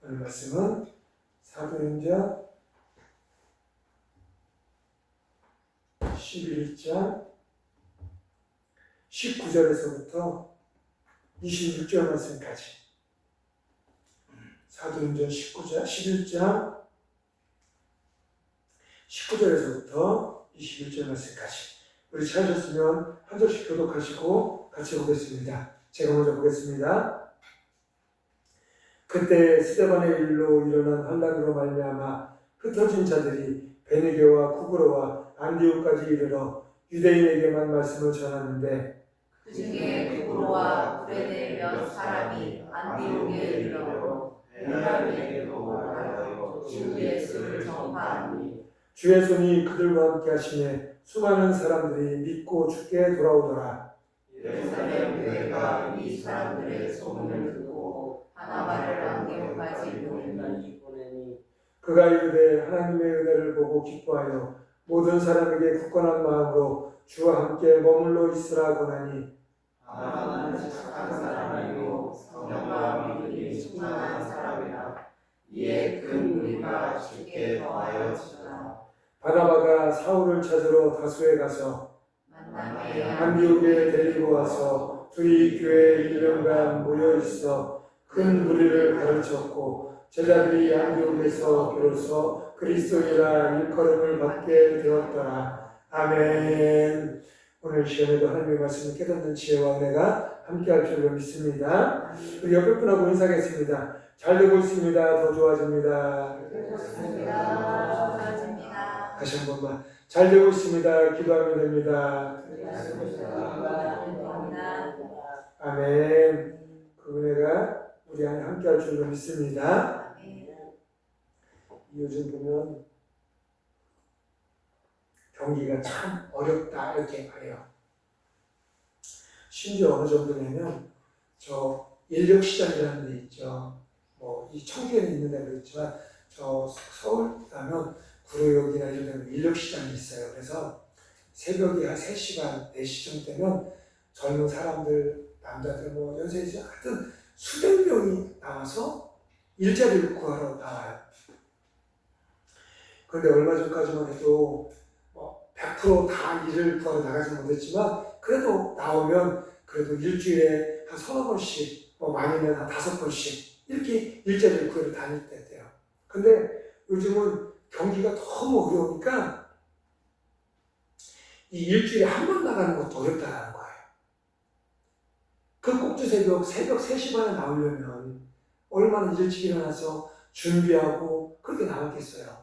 오늘 말씀은 사도행전 11장 19절에서부터 26절 말씀까지, 사도행전 11장 19절에서부터 21절 말씀까지, 우리 찾으셨으면 한 절씩 교독하시고 같이 보겠습니다. 제가 먼저 보겠습니다. 그때 스데반의 일로 일어난 환란으로 말미암아 흩어진 자들이 베니게와 쿠브로와 안디옥까지 이르러 유대인에게만 말씀을 전하는데, 그 중에 쿠브로와 구레네 몇 사람이 안디옥에 이르러 헬라인에게도 말하여 주 예수를 전파하니, 주의 손이 그들과 함께 하시매 수많은 사람들이 믿고 주께 돌아오더라. 예루살렘 교회가 이 사람들의 소문을 듣고 바나바를 안디옥까지 보내니, 그가 이르되 하나님의 은혜를 보고 기뻐하여 모든 사람에게 굳건한 마음으로 주와 함께 머물러 있으라 권하니, 바나바는 착한 사람이요 성령과 믿음이 충만한 사람이라. 이에 큰 무리가 쉽게 더하여 지더라. 바나바가 사울을 찾으러 다수에 가서 만남에 안디옥에 데리고 와서 둘이 교회 1년간 모여 있어 큰 무리를 가르쳤고, 제자들이 안디옥에서 비로소 그리스도인이라 일컬음을 받게 되었더라. 아멘. 오늘 시간에도 하나님의 말씀을 깨닫는 지혜와 은혜가 함께할 줄로 믿습니다. 우리 옆에 분하고 인사하겠습니다. 잘 되고 있습니다. 더 좋아집니다. 다시 한 번만. 잘 되고 있습니다. 기도하면 됩니다. 아멘. 그 은혜가 우리 안에 함께할 줄로 믿습니다. 요즘 보면 경기가 참 어렵다 이렇게 말해요. 심지어 어느 정도냐면 저 인력시장이라는 데 있죠. 뭐 이 청주에는 있는 데도 있지만 저 서울 가면 구로역이나 이런 데는 인력시장이 있어요. 그래서 새벽에 한 3시 반, 4시쯤 되면 젊은 사람들, 남자들, 뭐 연세지 하여튼 수백 명이 나와서 일자리를 구하러 나와요. 그런데 얼마 전까지만 해도 뭐 100% 일을 구하러 나가지 못했지만, 그래도 나오면 그래도 일주일에 한 서너 번씩, 뭐 많이면 한 5번씩 이렇게 일자리를 구하러 다닐 때 돼요. 근데 요즘은 경기가 너무 어려우니까 이 일주일에 한 번 나가는 것도 어렵다는 거예요. 그 꼭두 새벽 3시 반에 나오려면 얼마나 일찍 일어나서 준비하고 그렇게 나왔겠어요.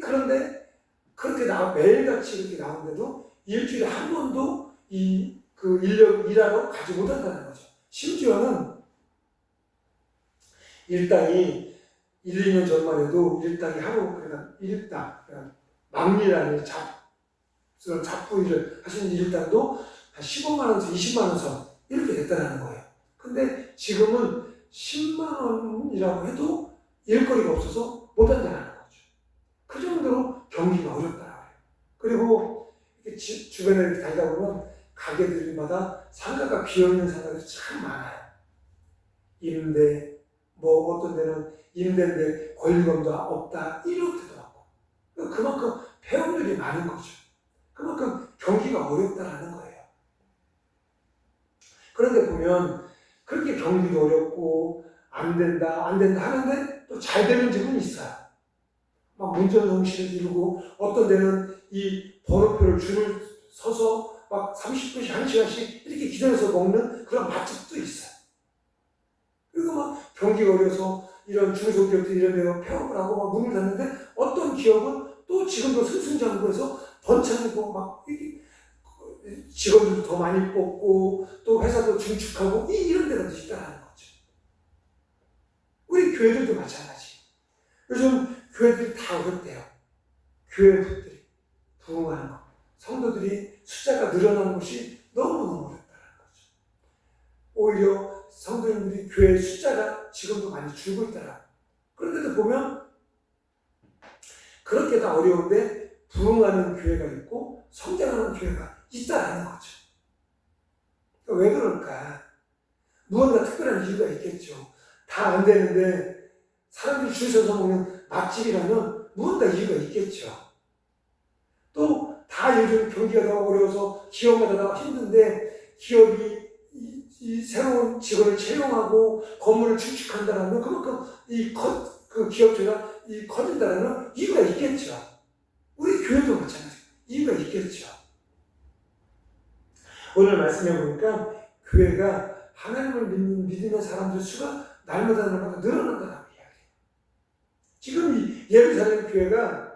그런데 그렇게 매일같이 이렇게 나오는데도 일주일에 한 번도 그 인력 일하러 가지 못한다는 거죠. 심지어는 일당이 1, 2년 전만 해도 일당이 하루, 그러니까 일당, 막일하는 잡부 일을 하시는 일당도 한 15만 원에서 20만 원 선 이렇게 됐다는 거예요. 근데 지금은 10만 원이라고 해도 일거리가 없어서 못한다는 거죠. 그 정도로 경기가 어렵다는 거예요. 그리고 이렇게 주변에 이렇게 다니다 보면 가게들마다 상가가 비어있는 상가들이 참 많아요. 임대, 뭐 어떤 데는 임대인데 권리금도 없다 이렇게도 하고, 그만큼 폐업률이 많은 거죠. 그만큼 경기가 어렵다라는 거예요. 그런데 보면 그렇게 경기도 어렵고 안 된다 하는데 또 잘 되는 집은 있어요. 막 문전성시를 이루고, 어떤 데는 이 번호표를 줄을 서서 막 30분씩 1시간씩 이렇게 기다려서 먹는 그런 맛집도 있어요. 그리고 막 경기가 어려서 이런 중소기업들 이런 데가 폐업을 하고 막 문을 닫는데, 어떤 기업은 또 지금도 승승장구해서 번창이고 막 직원들도 더 많이 뽑고 또 회사도 증축하고 이런 데가 있다는 거죠. 우리 교회들도 마찬가지. 요즘 교회들이 다 어렵대요. 교회들이 부흥하는 거, 성도들이 숫자가 늘어나는 것이 너무너무 어렵다는 거죠. 오히려 성도님들이 교회 숫자가 지금도 많이 줄고 있더라. 그런데도 보면 그렇게 다 어려운데 부흥하는 교회가 있고 성장하는 교회가 있다라는 거죠. 그러니까 왜 그럴까? 무언가 특별한 이유가 있겠죠. 다 안 되는데 사람들이 줄 서서 먹는 맛집이라면 무언가 이유가 있겠죠. 또 다 요즘 경기가 너무 어려워서 기업마다 다 힘든데 기업이 이 새로운 직원을 채용하고 건물을 축축한다라면 그만큼 그 기업체가 커진다라는 이유가 있겠죠. 우리 교회도 마찬가지예요. 이유가 있겠죠. 오늘 말씀해 보니까 교회가 하나님을 믿는 사람들 수가 날마다 늘어난다라고 이야기해요. 지금 이 예루살렘 교회가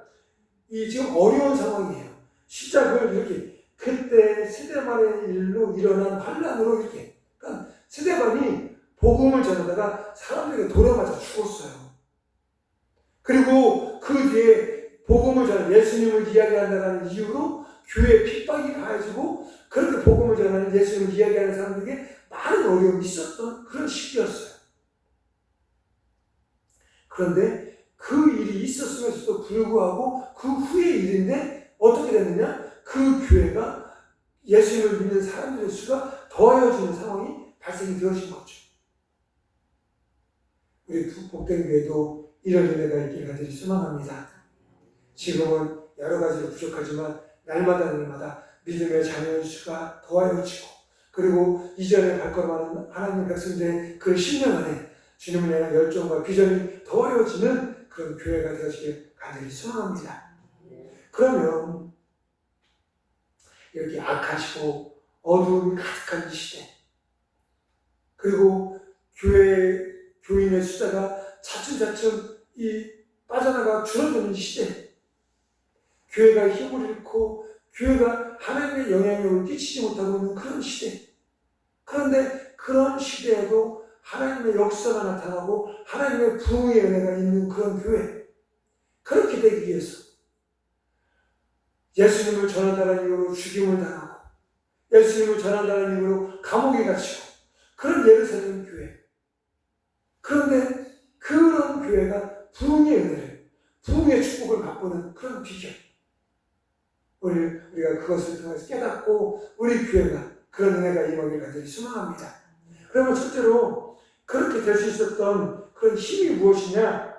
지금 어려운 상황이에요. 시작을 이렇게 그때 스데반의 일로 일어난 환란으로 이렇게 그러니까 스데반이 복음을 전하다가 사람들에게 돌아맞아 죽었어요. 그리고 그 뒤에 복음을 전하는 예수님을 이야기한다는 이유로 교회에 핍박이 가해지고 그렇게 복음을 전하는 예수님을 이야기하는 사람들에게 많은 어려움이 있었던 그런 시기였어요. 그런데 그 일이 있었음에도 불구하고 그 후의 일인데 어떻게 됐느냐? 그 교회가 예수님을 믿는 사람들의 수가 더하여지는 상황이 발생이 되어진 거죠. 우리 복된 교회도 이런 은혜가 있길 간절히 소망합니다. 지금은 여러 가지로 부족하지만 날마다 믿음의 자녀의 수가 더하여지고 그리고 이전에 발걸음하는 하나님 백성들의 그 신령 안에 주님을 향한 열정과 비전이 더하여지는 그런 교회가 되어지길 간절히 소망합니다. 그러면 이렇게 악하시고 어두움이 가득한 이 시대 그리고 교인의 숫자가 차츰차츰 빠져나가 줄어드는 이 시대 교회가 힘을 잃고 교회가 하나님의 영향력을 끼치지 못하고 있는 그런 시대 그런데 그런 시대에도 하나님의 역사가 나타나고 하나님의 부흥의 은혜가 있는 그런 교회 그렇게 되기 위해서 예수님을 전한다는 이유로 죽임을 당하고 예수님을 전한다는 이유로 감옥에 갇히고 그런 예루살렘 교회 그런데 그런 교회가 부흥의 은혜를 부흥의 축복을 맛보는 그런 비결 우리가 그것을 통해서 깨닫고 우리 교회가 그런 은혜가 임하길 간절히 소망합니다. 그러면 첫째로 그렇게 될 수 있었던 그런 힘이 무엇이냐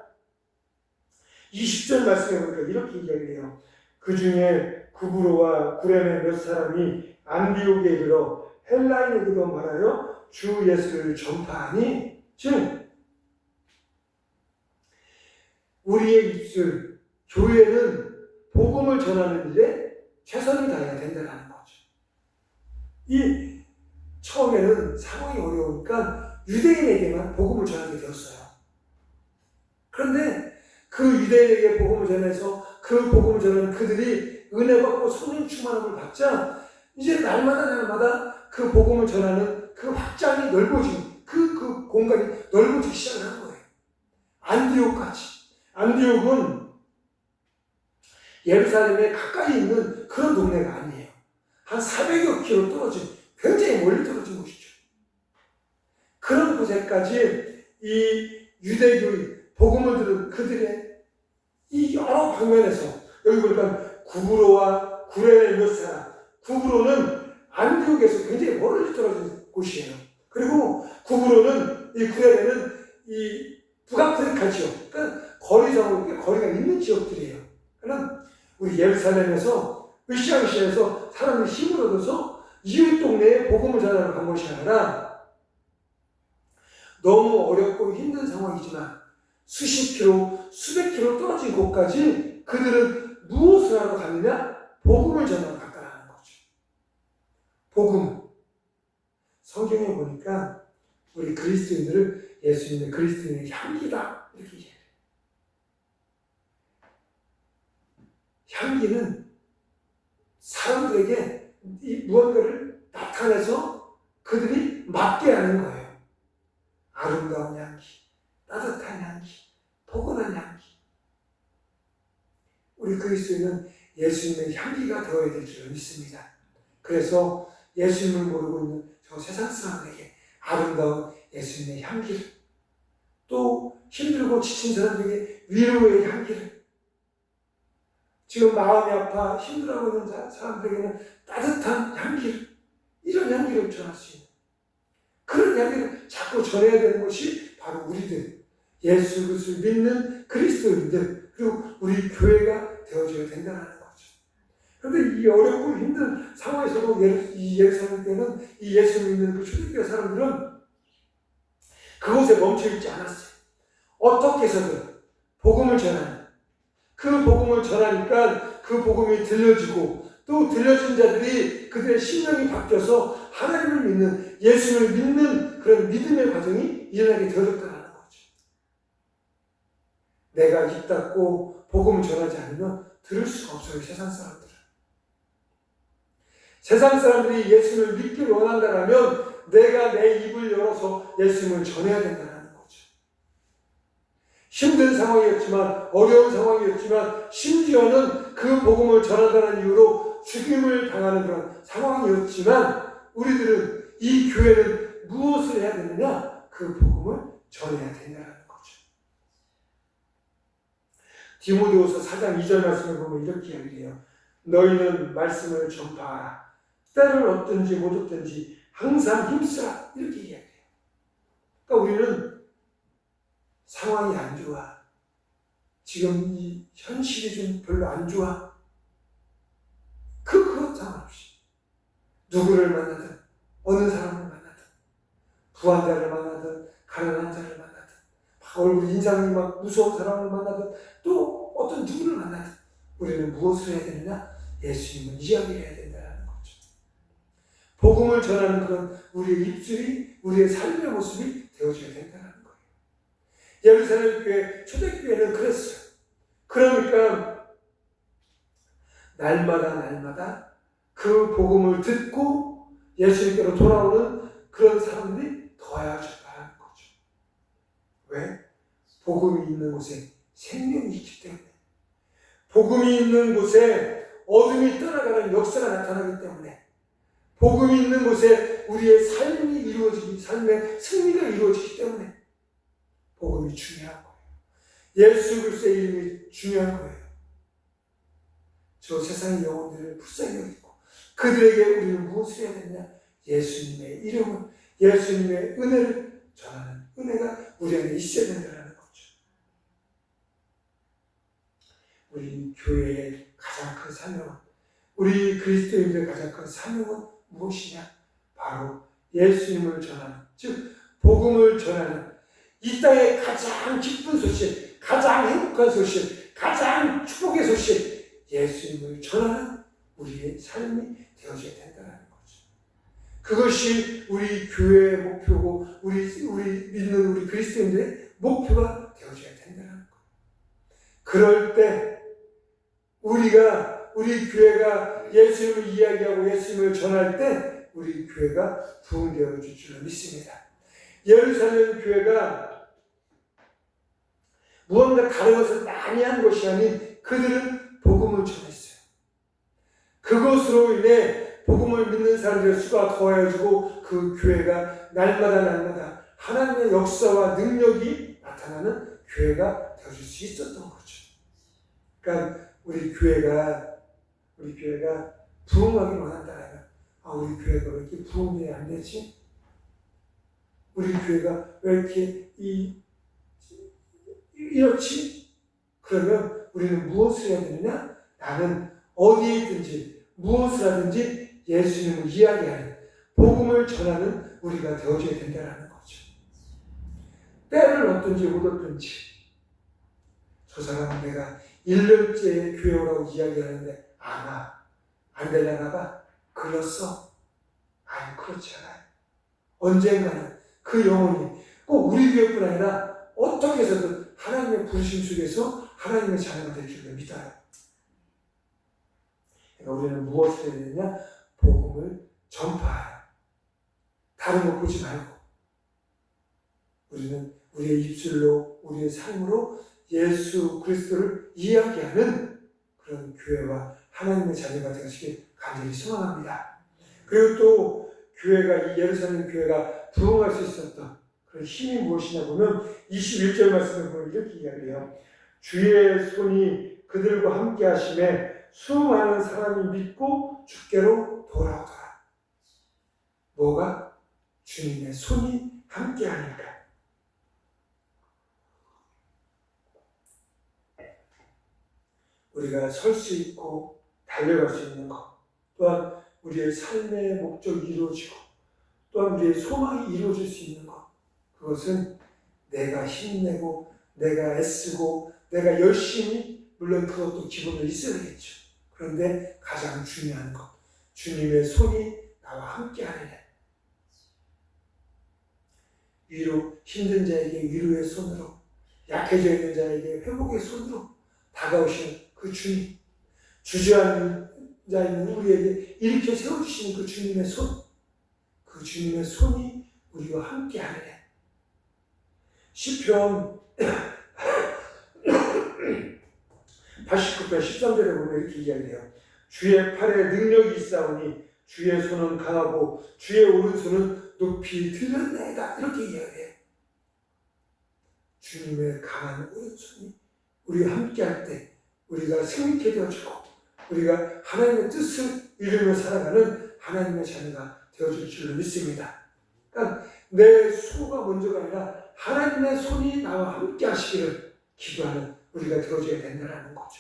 20절 말씀에 보니까 이렇게 이야기해요. 그 중에 구브로와 구레네 몇 사람이 안디옥에 이르러 헬라인에게도 말하여 주 예수를 전파하니 즉 우리의 입술 교회는 복음을 전하는 일에 최선을 다해야 된다는 거죠. 처음에는 상황이 어려우니까 유대인에게만 복음을 전하게 되었어요. 그런데 그 유대인에게 복음을 전해서 그 복음을 전하는 그들이 은혜 받고 성령 충만함을 받자 이제 날마다 그 복음을 전하는 그 확장이 넓어지고 그 공간이 넓어지기 시작을 한 거예요. 안디옥까지. 안디옥은 예루살렘에 가까이 있는 그런 동네가 아니에요. 한 400여 킬로 떨어진 굉장히 멀리 떨어진 곳이죠. 그런 곳에까지 이 유대교의 복음을 들은 그들의 이 여러 방면에서 여기 보니까 구브로와 구레네 몇 사람 구브로는 안디옥에서 굉장히 멀리 떨어진 곳이에요. 그리고 구브로는 이 구레네는 이 북아프리카 지역 그러니까 거리상으로 거리가 있는 지역들이에요. 그러나 우리 예루살렘에서 으쌰으쌰해서 사람들이 힘을 얻어서 이웃 동네에 복음을 전하러 간 것이 아니라 너무 어렵고 힘든 상황이지만 수십 킬로, 수백 킬로 떨어진 곳까지 그들은 무엇을 하러 갔느냐? 복음을 전하러 갔다라는 거죠. 복음. 성경에 보니까 우리 그리스도인들을 예수님의 그리스도인의 향기다 이렇게 얘기해요. 향기는 사람들에게 이 무언가를 나타내서 그들이 맡게 하는 거예요. 아름다운 향기, 따뜻한 향기, 포근한 향기. 우리 그리스도인은 예수님의 향기가 되어야 될 줄 믿습니다. 그래서 예수님을 모르고 있는 저 세상 사람에게 아름다운 예수님의 향기를 또 힘들고 지친 사람들에게 위로의 향기를 지금 마음이 아파 힘들어하고 있는 사람들에게는 따뜻한 향기를 이런 향기를 전할 수 있는 그런 향기를 자꾸 전해야 되는 것이 바로 우리들, 예수 그리스도를 믿는 그리스도인들, 그리고 우리 교회가 되어줘야 된다는 거죠. 그런데 이 어렵고 힘든 상황에서도 이 예루살렘 때는 이 예수 믿는 그 초대교회 사람들은 그곳에 멈춰있지 않았어요. 어떻게 해서든 복음을 전하는, 그 복음을 전하니까 그 복음이 들려지고 또 들려진 자들이 그들의 심령이 바뀌어서 하나님을 믿는, 예수를 믿는 그런 믿음의 과정이 일어나게 되어졌다는 거죠. 내가 입 닫고 복음을 전하지 않으면 들을 수가 없어요. 세상 사람들은. 세상 사람들이 예수를 믿기를 원한다면 내가 내 입을 열어서 예수님을 전해야 된다는 거죠. 힘든 상황이었지만, 어려운 상황이었지만, 심지어는 그 복음을 전한다는 이유로 죽임을 당하는 그런 상황이었지만, 우리들은 이 교회는 무엇을 해야 되느냐? 그 복음을 전해야 된다는 거죠. 디모데후서 4장 2절 말씀을 보면 이렇게 이야기해요. 너희는 말씀을 전파하라. 때를 얻든지 못 얻든지 항상 힘쓰라. 이렇게 이야기해요. 그러니까 우리는 상황이 안 좋아. 지금 이 현실이 좀 별로 안 좋아. 그것 상관없이 누구를 만나든, 어느 사람을 만나든, 부한 자를 만나든, 가난한 자를 만나든, 막 얼굴 인상이 막 무서운 사람을 만나든, 또 어떤 누구를 만나든 우리는 무엇을 해야 되느냐? 예수님을 이야기를 해야 된다는 거죠. 복음을 전하는 그런 우리의 입술이, 우리의 삶의 모습이 되어줘야 된다는 거예요. 예루살렘 교회, 초대교회는 그랬어요. 그러니까 날마다 그 복음을 듣고 예수님께로 돌아오는 그런 사람들이 더해졌다는 거죠. 왜? 복음이 있는 곳에 생명이 있기 때문에, 복음이 있는 곳에 어둠이 떠나가는 역사가 나타나기 때문에, 복음이 있는 곳에 우리의 삶이 이루어지기, 삶의 승리가 이루어지기 때문에 복음이 중요한 거예요. 예수 그리스도의 이름이 중요한 거예요. 저 세상의 영혼들을 불쌍히 여기고 그들에게 우리는 무엇을 해야 되느냐? 예수님의 이름을, 예수님의 은혜를 전하는 은혜가 우리 안에 있어야 된다는 거죠. 우리 교회의 가장 큰 사명은, 우리 그리스도인들의 가장 큰 사명은 무엇이냐? 바로 예수님을 전하는, 즉 복음을 전하는, 이 땅의 가장 기쁜 소식, 가장 행복한 소식, 가장 축복의 소식, 예수님을 전하는 우리의 삶이 되어져야 된다는 거죠. 그것이 우리 교회의 목표고 우리 믿는 우리 그리스도인들의 목표가 되어져야 된다는 거예요. 그럴 때 우리 교회가 예수님을 이야기하고 예수님을 전할 때 우리 교회가 부흥되어 줄 줄로 믿습니다. 예루살렘 교회가 무언가 다른 것을 많이 한 것이 아닌 그들은 복음을 전했어요. 그것으로 인해 복음을 믿는 사람들의 수가 더해지고 그 교회가 날마다 하나님의 역사와 능력이 나타나는 교회가 되어줄 수 있었던 거죠. 그러니까 우리 교회가 부흥하기 원한다면, 우리 교회가 왜 이렇게 부흥이 안 되지? 우리 교회가 왜 이렇게 이렇지? 그러면 우리는 무엇을 해야 되느냐? 나는 어디에 있든지 무엇을 하든지 예수님을 이야기하는, 복음을 전하는 우리가 되어줘야 된다는 거죠. 때를 얻든지 못 얻든지, 저 사람은 내가 1년째 교회 오라고 이야기하는데 안 되려나 봐. 그렇소? 아니, 그렇지 않아요. 언젠가는 그 영혼이 꼭 우리 교회뿐 아니라 어떻게 해서든 하나님의 부르심 속에서 하나님의 자녀가 될 줄을 믿어요. 그러니까 우리는 무엇을 해야 되느냐? 복음을 전파해요. 다른 거 보지 말고 우리는 우리의 입술로, 우리의 삶으로 예수 그리스도를 이야기하는 그런 교회와 하나님의 자녀가 되시길 간절히 소망합니다. 그리고 또 교회가, 이 예루살렘 교회가 부흥할 수 있었던 그런 힘이 무엇이냐 보면 21절 말씀을 보면 이렇게 이야기해요. 주의 손이 그들과 함께 하심에 수많은 사람이 믿고 주께로 돌아오더라. 뭐가? 주님의 손이 함께 하니까. 우리가 설 수 있고 달려갈 수 있는 것, 또한 우리의 삶의 목적이 이루어지고 또한 우리의 소망이 이루어질 수 있는 것, 그것은 내가 힘내고 내가 애쓰고 내가 열심히, 물론 그것도 기본으로 있어야겠죠. 그런데 가장 중요한 것, 주님의 손이 나와 함께 하리라. 위로, 힘든 자에게 위로의 손으로, 약해져 있는 자에게 회복의 손으로 다가오시는 그 주님, 주저하는 자 있는 우리에게 일으켜 세워주시는 그 주님의 손, 그 주님의 손이 우리와 함께 하리라. 시편 89편 13절에 보면 이렇게 이야기해요. 주의 팔에 능력이 있사오니 주의 손은 강하고 주의 오른손은 높이 들렸나이다. 이렇게 이야기해요. 주님의 강한 오른손이 우리와 함께할 때 우리가 승리케 되어주고 우리가 하나님의 뜻을 이루며 살아가는 하나님의 자녀가 되어줄 줄로 믿습니다. 그러니까 내 수고가 먼저가 아니라 하나님의 손이 나와 함께 하시기를 기도하는 우리가 되어줘야 된다는 거죠.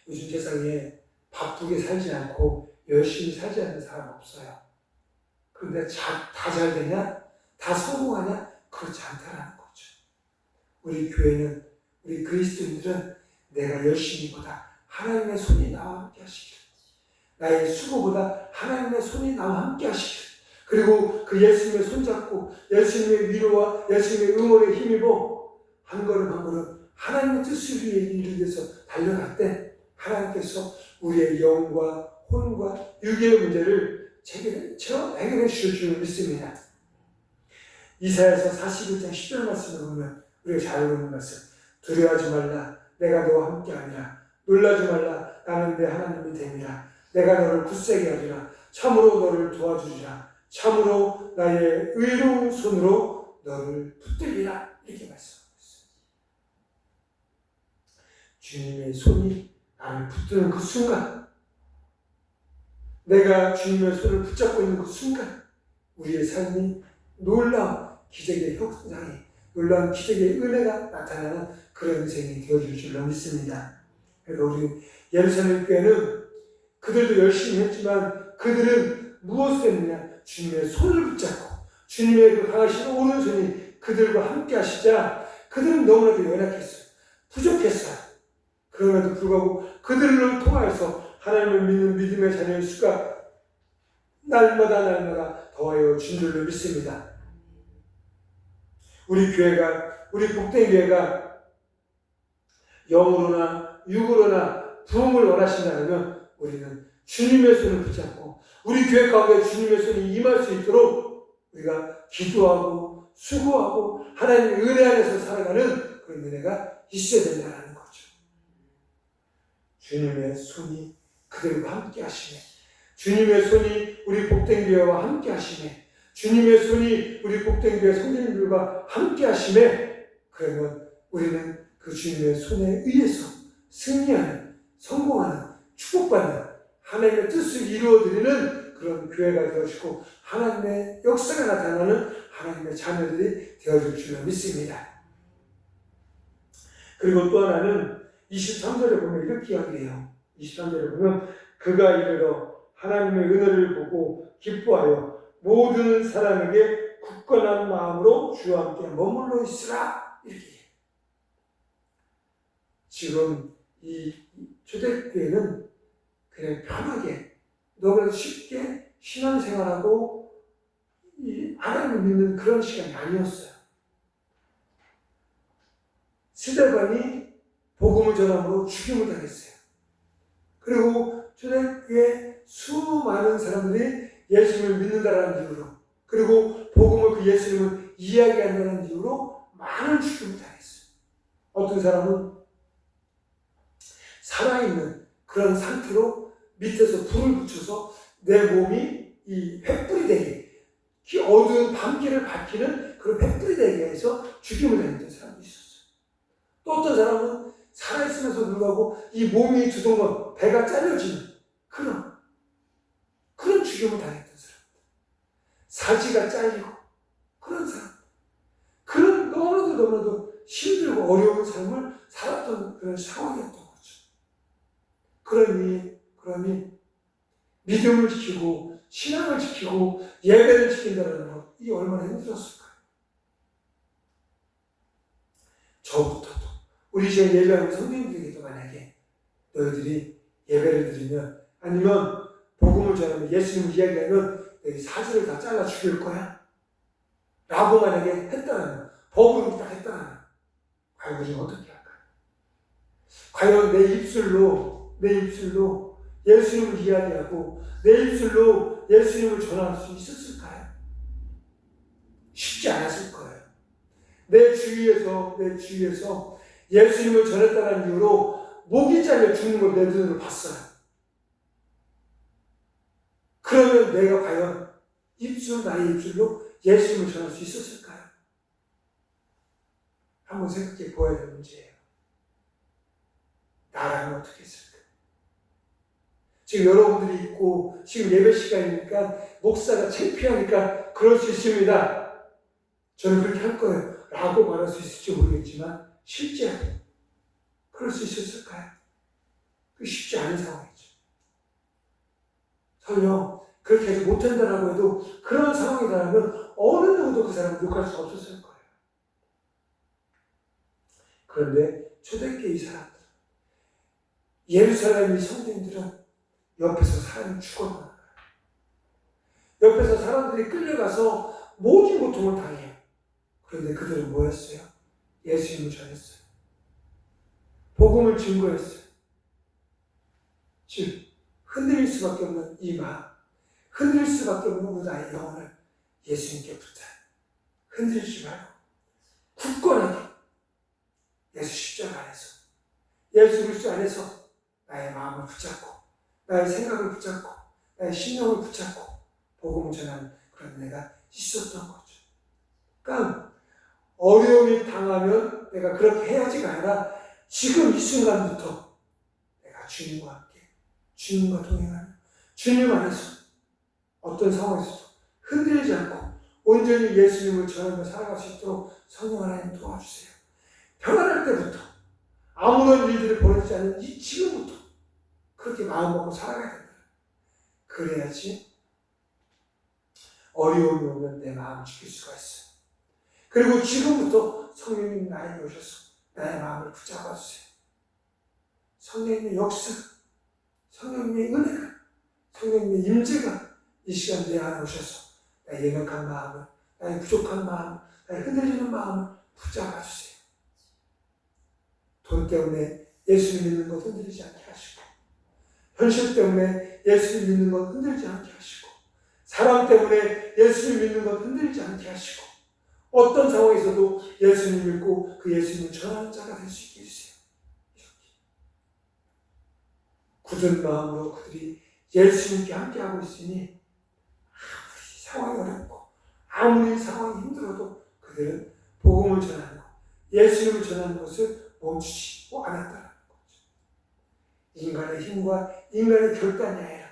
요즘 세상에 바쁘게 살지 않고 열심히 살지 않는 사람 없어요. 그런데 다 잘 되냐? 다 성공하냐? 그렇지 않다라는 거죠. 우리 교회는, 우리 그리스도인들은 내가 열심히보다 하나님의 손이 나와 함께 하시기를, 나의 수고보다 하나님의 손이 나와 함께 하시기를, 그리고 그 예수님의 손잡고 예수님의 위로와 예수님의 응원에 힘입어 한 걸음 한 걸음 하나님의 뜻을 이루기 위해서 달려갈 때 하나님께서 우리의 영과 혼과 육의 문제를 해결해 주실 줄 믿습니다. 이사야서 41장 10절 말씀을 보면 우리가 잘 읽는 말씀, 두려워하지 말라, 내가 너와 함께 하리라. 놀라지 말라, 나는 내 하나님이 됨이라. 내가 너를 굳세게 하리라. 참으로 너를 도와주리라. 참으로 나의 의로운 손으로 너를 붙들리라. 이렇게 말씀하고 있어요. 주님의 손이 나를 붙드는 그 순간, 내가 주님의 손을 붙잡고 있는 그 순간 우리의 삶이 놀라운 기적의 현장이, 놀라운 기적의 은혜가 나타나는 그런 인생이 되어줄 줄로 믿습니다. 그러니까 우리 예루살렘 교회는 그들도 열심히 했지만 그들은 무엇을 했느냐? 주님의 손을 붙잡고 주님의 그 강하신 오른손이 그들과 함께 하시자 그들은 너무나도 연약했어요. 부족했어요. 그럼에도 불구하고 그들을 통하여서 하나님을 믿는 믿음의 자녀의 수가 날마다 더하여 준 줄로 믿습니다. 우리 교회가, 우리 복된교회가 영으로나 육으로나 부흥을 원하신다면 우리는 주님의 손을 붙잡고 우리 교회 가운데 주님의 손이 임할 수 있도록 우리가 기도하고 수고하고 하나님의 은혜 안에서 살아가는 그런 은혜가 있어야 된다는 거죠. 주님의 손이 그들과 함께 하시네. 주님의 손이 우리 복된교회와 함께 하시네. 주님의 손이 우리 복된교회 성도님들과 함께 하시네. 그러면 우리는 그 주님의 손에 의해서 승리하는, 성공하는, 축복받는 하나님의 뜻을 이루어드리는 그런 교회가 되어지고 하나님의 역사가 나타나는 하나님의 자녀들이 되어질 줄로 믿습니다. 그리고 또 하나는 23절에 보면 이렇게 이야기해요. 23절에 보면 그가 이르러 하나님의 은혜를 보고 기뻐하여 모든 사람에게 굳건한 마음으로 주와 함께 머물러 있으라. 이렇게 해요. 지금 이 초대교회는 그냥 편하게 너무나도 쉽게 신앙생활하고 이 하나님을 믿는 그런 시간이 아니었어요. 스데반이 복음을 전함으로 죽임을 당했어요. 그리고 초대교회 수많은 사람들이 예수님을 믿는다라는 이유로, 그리고 복음을 그 예수님을 이야기한다는 이유로 많은 죽임을 당했어요. 어떤 사람은 살아있는 그런 상태로 밑에서 불을 붙여서 내 몸이 이 횃불이 되게, 어두운 밤길을 밝히는 그런 횃불이 되게 해서 죽임을 당했던 사람이 있었어요. 또 어떤 사람은 살아있으면서 불구하고 이 몸이 두동건 배가 잘려지는 그런 죽임을 당했던 사람들, 사지가 잘리고 그런 사람, 그런 너무나도 힘들고 어려운 삶을 살았던 그런 상황이었던 거죠. 그러니 믿음을 지키고 신앙을 지키고 예배를 지킨다는 것, 이게 얼마나 힘들었을까요? 저부터도 우리 지금 예배하는 성도님들에게도 만약에 너희들이 예배를 드리면 아니면 복음을 전하면 예수님을 이야기하면 너희 사지를 다 잘라 죽일 거야? 라고 만약에 했다면, 법으로 딱 했다면 과연 우리는 어떻게 할까요? 과연 내 입술로 예수님을 이야기하고 내 입술로 예수님을 전할 수 있었을까요? 쉽지 않았을 거예요. 내 주위에서 예수님을 전했다는 이유로 목이 잘려 죽는 걸 내 눈으로 봤어요. 그러면 내가 과연 나의 입술로 예수님을 전할 수 있었을까요? 한번 생각해 보아야 될 문제예요. 나라면 어떻게 했을까? 지금 여러분들이 있고 지금 예배 시간이니까 목사가 창피하니까 그럴 수 있습니다. 저는 그렇게 할 거예요. 라고 말할 수 있을지 모르겠지만 실제 그럴 수 있었을까요? 그 쉽지 않은 상황이죠. 설령 그렇게 해서 못한다라고 해도 그런 상황이라면 어느 누구도 그 사람을 욕할 수 없었을 거예요. 그런데 초대교회 이 사람들, 예루살렘 이 성도인들은 옆에서 사람이 죽어나가요. 옆에서 사람들이 끌려가서 모든 고통을 당해요. 그런데 그들은 뭐였어요? 예수님을 전했어요. 복음을 증거했어요. 즉 흔들릴 수밖에 없는 이 마음, 흔들릴 수밖에 없는 나의 영혼을 예수님께 붙여 흔들지 말고 굳건하게 예수 십자가 안에서, 예수 그리스도 안에서 나의 마음을 붙잡고 나의 생각을 붙잡고 나의 신령을 붙잡고 복음을 전하는 그런 내가 있었던 거죠. 그러니까 어려움이 당하면 내가 그렇게 해야지가 아니라 지금 이 순간부터 내가 주님과 함께 주님과 동행하며 주님 안에서 어떤 상황에서도 흔들리지 않고 온전히 예수님을 전하며 살아갈 수 있도록 성령 하나님 도와주세요. 편안할 때부터 아무런 일들이 벌어지지 않는 이 지금부터 그렇게 마음 먹고 살아가야 된다. 그래야지 어려움이 오면 내 마음을 지킬 수가 있어요. 그리고 지금부터 성령님 나에게 오셔서 나의 마음을 붙잡아 주세요. 성령님의 역사, 성령님의 은혜가, 성령님의 임재가 이 시간 내 안에 오셔서 나의 연약한 마음을, 나의 부족한 마음을, 나의 흔들리는 마음을 붙잡아 주세요. 돈 때문에 예수님 믿는 것 흔들리지 않게 하시고, 현실 때문에 예수님 믿는 것 흔들리지 않게 하시고, 사람 때문에 예수님 믿는 것 흔들리지 않게 하시고, 어떤 상황에서도 예수님 믿고 그 예수님을 전하는 자가 될 수 있게 해주세요. 굳은 마음으로 그들이 예수님께 함께하고 있으니 아무리 상황이 어렵고 아무리 상황이 힘들어도 그들은 복음을 전하는 것, 예수님을 전하는 것을 멈추지 않았다는 거죠. 인간의 힘과 인간의 결단이 아니라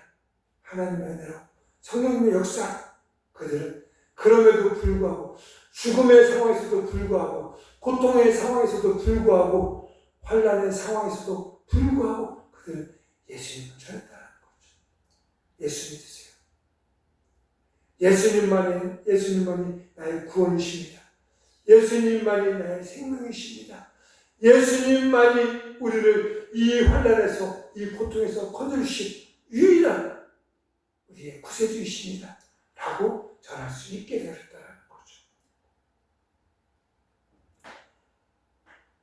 하나님의 은혜로 성령님의 역사, 그들은 그럼에도 불구하고 죽음의 상황에서도 불구하고 고통의 상황에서도 불구하고 환난의 상황에서도 불구하고 그들은 예수님을 전했다는 거죠. 예수 믿으세요. 예수님만이 나의 구원이십니다. 예수님만이 나의 생명이십니다. 예수님만이 우리를 이 환난에서, 이 고통에서 건져주신 유일한 우리의 구세주이십니다. 라고 전할 수 있게 되었다는 거죠.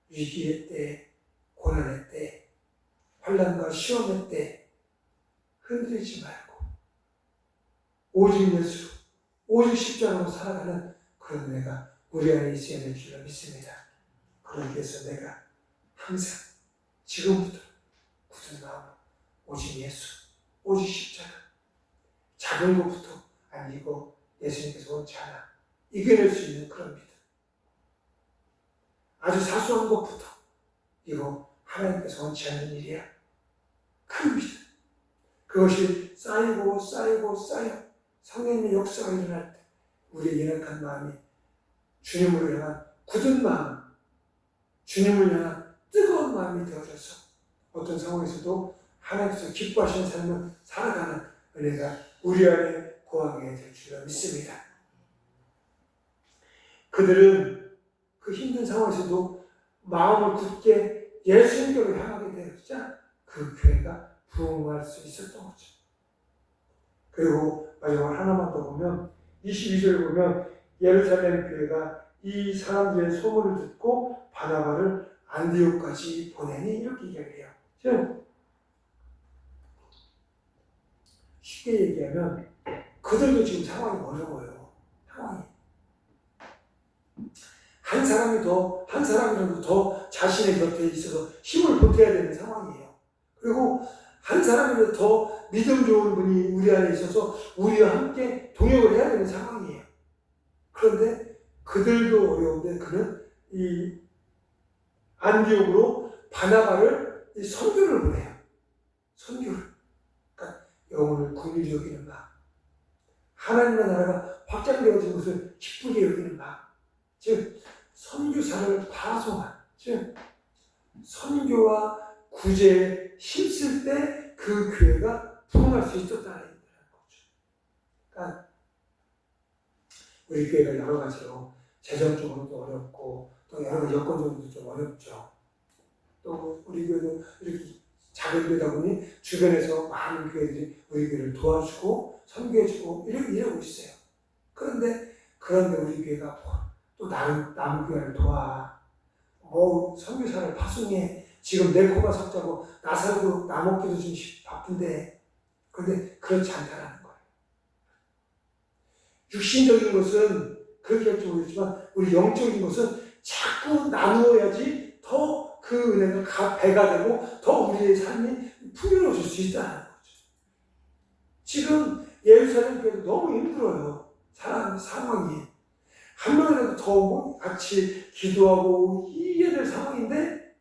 위기의 때, 고난의 때, 환난과 시험의 때 흔들리지 말고 오직 예수, 오직 십자가로 살아가는 그런 내가 우리 안에 있어야 될 줄로 믿습니다. 그러기 위해서 내가 항상 지금부터 굳은 마음, 오직 예수, 오직 십자가, 작은 것부터 아니 이거 예수님께서 원치 않아 이겨낼 수 있는 그런 믿음, 아주 사소한 것부터 이거 하나님께서 원치 않는 일이야, 큰 믿음, 그것이 쌓이고 성령님의 역사가 일어날 때 우리의 연약한 마음이 주님으로 향한 굳은 마음, 주님을 향한 뜨거운 마음이 되어져서 어떤 상황에서도 하나님께서 기뻐하시는 삶을 살아가는 은혜가 우리 안에 거하게 될 줄로 믿습니다. 그들은 그 힘든 상황에서도 마음을 굳게 예수님께로 향하게 되었자 그 교회가 부흥할 수 있었던 거죠. 그리고 마지막 하나만 더 보면 22절 보면 예루살렘 교회가 이 사람들의 소문을 듣고 바나바를 안디옥까지 보내니 이렇게 이야기해요. 지금 쉽게 얘기하면 그들도 지금 상황이 어려워요. 상황이. 한 사람이라도 더 자신의 곁에 있어서 힘을 보태야 되는 상황이에요. 그리고 한 사람이라도 더 믿음 좋은 분이 우리 안에 있어서 우리와 함께 동역을 해야 되는 상황이에요. 그런데 그들도 어려운데 그는 이 안디옥으로 바나바를 선교를 보내요. 선교를. 그러니까 영혼을 긍휼히 여기는 마음. 하나님의 나라가 확장되어진 것을 기쁘게 여기는 마음. 즉 선교사를 파송한, 즉 선교와 구제에 힘쓸 때 그 교회가 부흥할 수 있었다는 거죠. 그러니까 우리 교회가 여러 가지로 재정적으로도 어렵고 또 여러 가지 여건적으로도 좀 어렵죠. 또 우리 교회도 이렇게 작은 교회다 보니 주변에서 많은 교회들이 우리 교회를 도와주고 선교해주고 이러고 있어요. 그런데 우리 교회가 또 남은 교회를 도와. 선교사를 파송해. 지금 내 코가 석자고 나 살고 나 먹기도 좀 바쁜데. 그런데 그렇지 않다라는 거예요. 육신적인 것은 그렇게 할지 모르겠지만 우리 영적인 것은 자꾸 나누어야지 더 그 은혜가 배가 되고 더 우리의 삶이 풍요로워질 수 있다는 거죠. 지금 예루살렘 교회도 너무 힘들어요. 상황이. 한 명이라도 더 같이 기도하고 이겨야 될 상황인데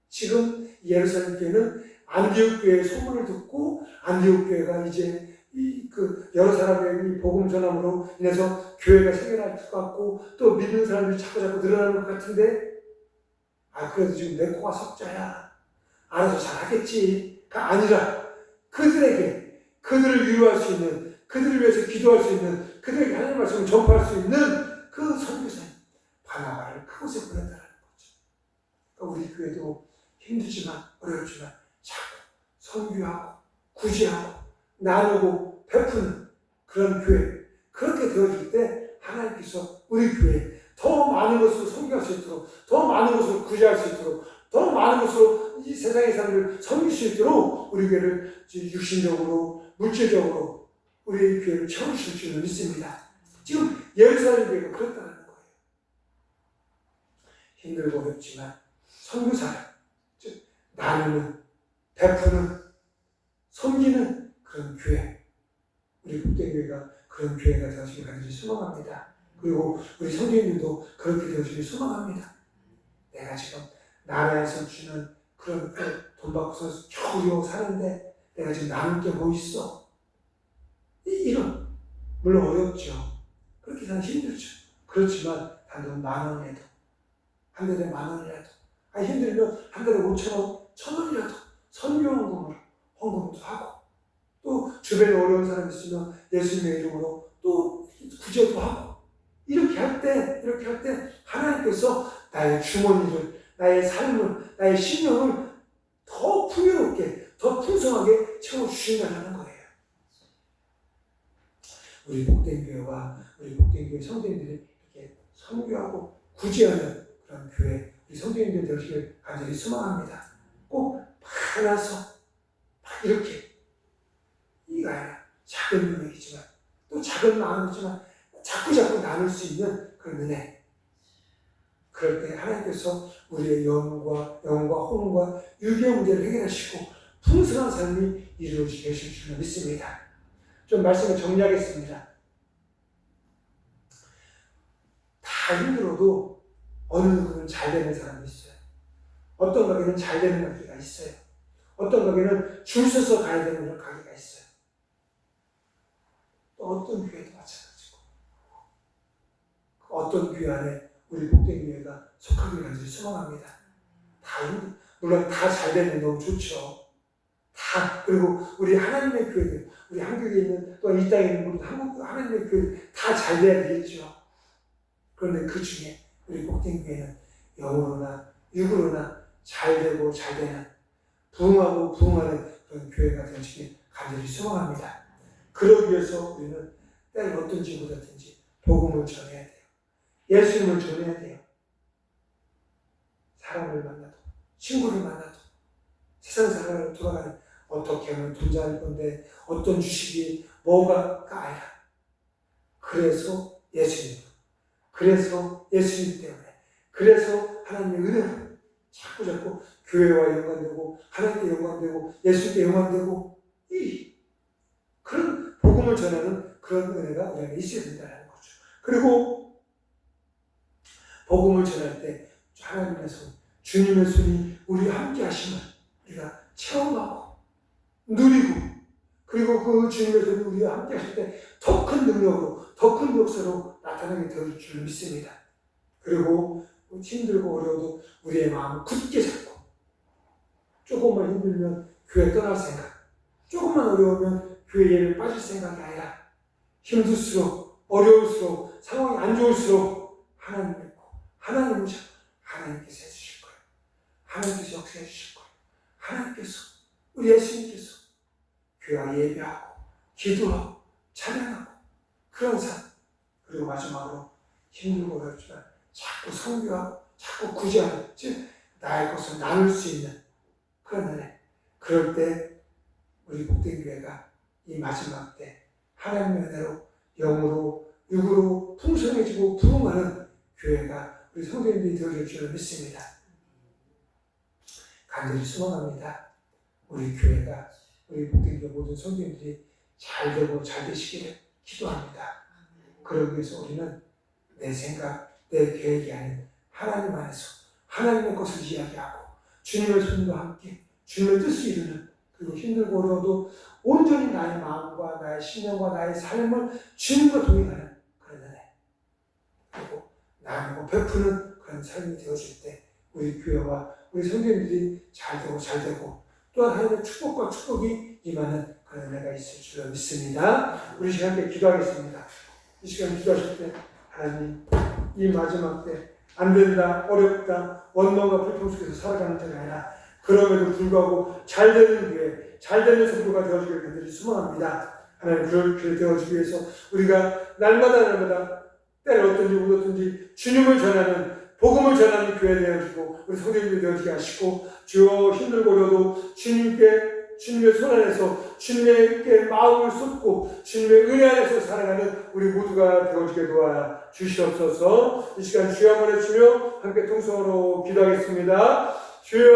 지금 예루살렘 교회는 안디옥 교회의 소문을 듣고 안디옥 교회가 이제 여러 사람의 복음 전함으로 인해서 교회가 생겨날 것 같고 또 믿는 사람들이 자꾸 늘어나는 것 같은데 그래도 지금 내 코가 석자야. 알아서 잘하겠지가 아니라 그들을 위로할 수 있는, 그들을 위해서 기도할 수 있는, 그들에게 하나님의 말씀을 전파할 수 있는 그 선교사님 바나바를 그곳에 보낸다는 거죠. 그러니까 우리 교회도 힘들지만 어렵지만 자꾸 선교하고 구제하고 나누고 베푸는 그런 교회, 그렇게 되어질 때 하나님께서 우리 교회에 더 많은 것으로 선교할 수 있도록, 더 많은 것으로 구제할 수 있도록, 더 많은 것으로 이 세상의 사람들을 섬길 수 있도록 우리 교회를 육신적으로 물질적으로 우리 교회를 채우실 줄을 믿습니다. 지금 예루살렘 교회가 그렇다는 거예요. 힘들고 어렵지만 선교사를, 즉 나누는, 베푸는, 섬기는 그런 교회, 우리 국대교회가 그런 교회가 되어지길 간절히 소망합니다. 그리고 우리 성도님들도 그렇게 되어지길 소망합니다. 내가 지금 나라에서 주는 그런 돈 받고서 겨우 사는데 내가 지금 나눌 게 뭐 있어? 이런, 물론 어렵죠. 그렇게 사는 힘들죠. 그렇지만 단돈 10,000원이라도, 한 달에 10,000원이라도, 힘들면 한 달에 5,000원, 1,000원이라도 선교헌금으로 헌금도 하고, 또 주변에 어려운 사람 있으면 예수님의 이름으로 또 구제도 하고, 이렇게 할 때 하나님께서 나의 주머니를, 나의 삶을, 나의 신령을 더 풍요롭게, 더 풍성하게 채워주신다는 거예요. 우리 복된 교회와 우리 복된 교회 성도님들이 이렇게 선교하고 구제하는 그런 교회, 우리 성도님들 되시길 간절히 소망합니다. 꼭 많아서 이렇게, 이가 아니라 작은 금액이지만 또 작은 마음이지만 자꾸 나눌 수 있는 그런 은혜. 그럴 때 하나님께서 우리의 영과 혼과 유기의 문제를 해결하시고 풍성한 삶이 이루어지게 하실 줄로 믿습니다. 좀 말씀을 정리하겠습니다. 다 힘들어도 어느 누구는 잘 되는 사람이 있어요. 어떤 가게는 잘 되는 가게가 있어요. 어떤 가게는 줄 서서 가야 되는 그런 가게가 있어요. 또 어떤 교회도 마찬가지고, 어떤 교회 안에 우리 복된 교회가 속하기를 간절히 소망합니다. 물론 다 잘 되면 너무 좋죠. 그리고 우리 하나님의 교회들, 우리 한국에 있는, 또 이 땅에 있는 우리 하나님의 교회들 다 잘 돼야 되겠죠. 그런데 그 중에 우리 복된교회는 영으로나 육으로나 잘 되고 잘 되는, 부흥하고 부흥하는 그런 교회가 되시길 간절히 소망합니다. 그러기 위해서 우리는 때를 어떤지 보다든지 복음을 전해야 돼요. 예수님을 전해야 돼요. 사람을 만나도, 친구를 만나도, 세상 사람을 돌아가는, 어떻게 하면 돈 잘 건데, 어떤 주식이 뭐가가 아니라, 그래서 예수님, 그래서 예수님 때문에, 그래서 하나님의 은혜로 자꾸 교회와 연관되고, 하나님께 연관되고, 예수님께 연관되고, 그런 복음을 전하는 그런 은혜가 우리에게 있어야 된다는 거죠. 그리고 복음을 전할 때 하나님의 손, 주님의 손이 우리와 함께 하심을 우리가 체험하고 누리고, 그리고 그 주님의 손이 우리와 함께 하실 때 더 큰 능력으로, 더 큰 역사로 나타나게 될 줄 믿습니다. 그리고 힘들고 어려워도 우리의 마음을 굳게 잡고, 조금만 힘들면 교회 떠날 생각, 조금만 어려우면 교회 예를 빠질 생각이 아니라, 힘들수록, 어려울수록, 상황이 안 좋을수록 하나님 믿고, 하나님을 잡고, 하나님께서 해주실 거예요. 하나님께서 역사해 주실 거예요. 하나님께서, 우리 예수님께서 교회와 예배하고, 기도하고, 찬양하고, 그런 삶. 그리고 마지막으로 힘들고 어렵지만 자꾸 선교하고, 자꾸 구제하고, 즉 나의 것을 나눌 수 있는 그런 은혜. 그럴 때 우리 복된교회가 이 마지막 때 하나님의 은혜로, 영으로, 육으로 풍성해지고 부흥하는 교회가 우리 성도님들이 되어줄 줄 믿습니다. 간절히 소망합니다. 우리 교회가, 우리 복된교회 모든 성도님들이 잘 되고 잘 되시기를 기도합니다. 그러기 위해서 우리는 내 생각, 내 계획이 아닌 하나님 안에서 하나님의 것을 이야기하고, 주님의 손과 함께 주님의 뜻을 이루는, 그리고 힘들고 어려워도 온전히 나의 마음과 나의 신념과 나의 삶을 주님과 동행하는 그런 은혜, 그리고 나누고 베푸는 그런 삶이 되어질 때 우리 교회와 우리 성도님들이 잘 되고 또한 하나님의 축복이 임하는 그런 은혜가 있을 줄 믿습니다. 우리 시간 함께 기도하겠습니다. 이 시간 기도하실 때 하나님, 이 마지막 때 안 된다, 어렵다, 원망과 불평 속에서 살아가는 때가 아니라 그럼에도 불구하고 잘 되는 교회, 잘 되는 성도가 되어주길 간절히 소망합니다. 하나님, 그렇게 되어주기 위해서 우리가 날마다 때를 어떤지 주님을 전하는, 복음을 전하는 교회 되어주고 우리 성도님들이 되어주게 하시고, 주여 힘들고 어려도 주님의 손 안에서 주님께 마음을 쏟고 주님의 은혜 안에서 살아가는 우리 모두가 되어주게 도와 주시옵소서. 이 시간 주여 한번 외치며 함께 통성으로 기도하겠습니다. 주여.